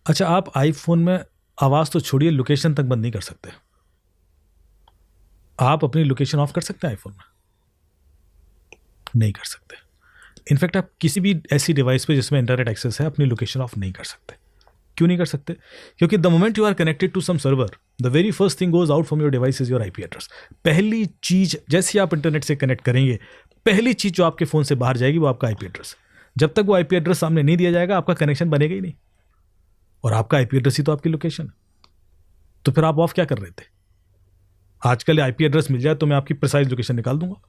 अच्छा, आप आईफोन में आवाज़ तो छोड़िए, लोकेशन तक बंद नहीं कर सकते। आप अपनी लोकेशन ऑफ कर सकते हैं आईफोन में? नहीं कर सकते। इनफैक्ट आप किसी भी ऐसी डिवाइस पे जिसमें इंटरनेट एक्सेस है अपनी लोकेशन ऑफ नहीं कर सकते। क्यों नहीं कर सकते? क्योंकि the moment you are connected to some server, the very first thing goes out from your device is your IP address. पहली चीज, जैसे आप इंटरनेट से कनेक्ट करेंगे, पहली चीज जो आपके फोन से बाहर जाएगी वो आपका आईपी एड्रेस। जब तक वो आईपी एड्रेस सामने नहीं दिया जाएगा आपका कनेक्शन बनेगा ही नहीं, और आपका आईपी एड्रेस ही तो आपकी लोकेशन है। तो फिर आप ऑफ क्या कर रहे थे? आजकल आईपी एड्रेस मिल जाए तो मैं आपकी प्रिसाइज लोकेशन निकाल दूंगा।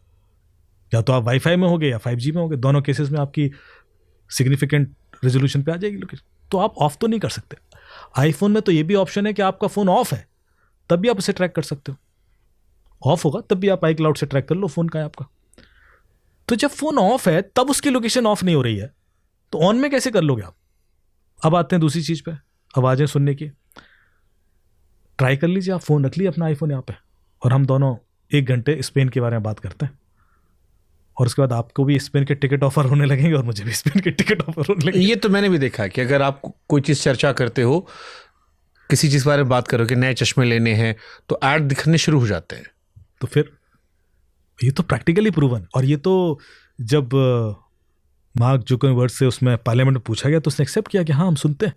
या तो आप वाईफाई में होगे या 5G में होगे, दोनों केसेस में आपकी सिग्निफिकेंट रेजोल्यूशन पे आ जाएगी लोकेशन। तो आप ऑफ तो नहीं कर सकते। आईफोन में तो ये भी ऑप्शन है कि आपका फोन ऑफ है तब भी आप उसे ट्रैक कर सकते हो। ऑफ होगा तब भी आप iCloud से ट्रैक कर लो फोन का है आपका। तो जब फोन ऑफ है तब उसकी लोकेशन ऑफ नहीं हो रही है, तो ऑन में कैसे कर लोगे आप? अब आते हैं दूसरी चीज पे, आवाजें सुनने की। ट्राई कर लीजिए, आप फोन रख लीजिए अपना आईफोन यहाँ पे, और हम दोनों 1 घंटे स्पेन के बारे में बात करते हैं, और उसके बाद आपको भी स्पेन के टिकट ऑफर होने लगेंगे और मुझे भी स्पेन के टिकट ऑफर होने लगेंगे। ये तो मैंने भी देखा है कि अगर आप कोई चीज़ चर्चा करते हो, किसी चीज़ के बारे में बात करो कि नए चश्मे लेने हैं, तो ऐड दिखने शुरू हो जाते हैं। तो फिर ये तो प्रैक्टिकली प्रूवन। और ये तो जब मार्क जुकरबर्ग से उसमें पार्लियामेंट में पूछा गया तो उसने एक्सेप्ट किया कि हाँ हम सुनते हैं।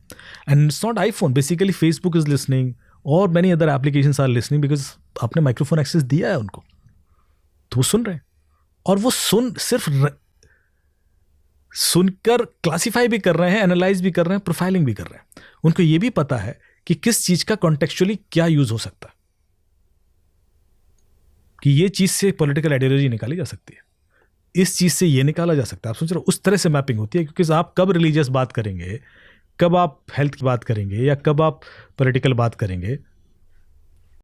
And it's not iPhone, basically Facebook is listening और many other applications are listening, because आपने माइक्रोफोन एक्सेस दिया है उनको, तो वो सुन रहे हैं। और वो सिर्फ सुनकर क्लासिफाई भी कर रहे हैं, एनालाइज भी कर रहे हैं, प्रोफाइलिंग भी कर रहे हैं। उनको ये भी पता है कि किस चीज का कॉन्टेक्चुअली क्या यूज हो सकता है, कि ये चीज से पॉलिटिकल आइडियोलॉजी निकाली जा सकती है, इस चीज से ये निकाला जा सकता है। आप सोच रहे हो उस तरह से मैपिंग होती है, क्योंकि आप कब रिलीजियस बात करेंगे, कब आप हेल्थ की बात करेंगे, या कब आप पॉलिटिकल बात करेंगे,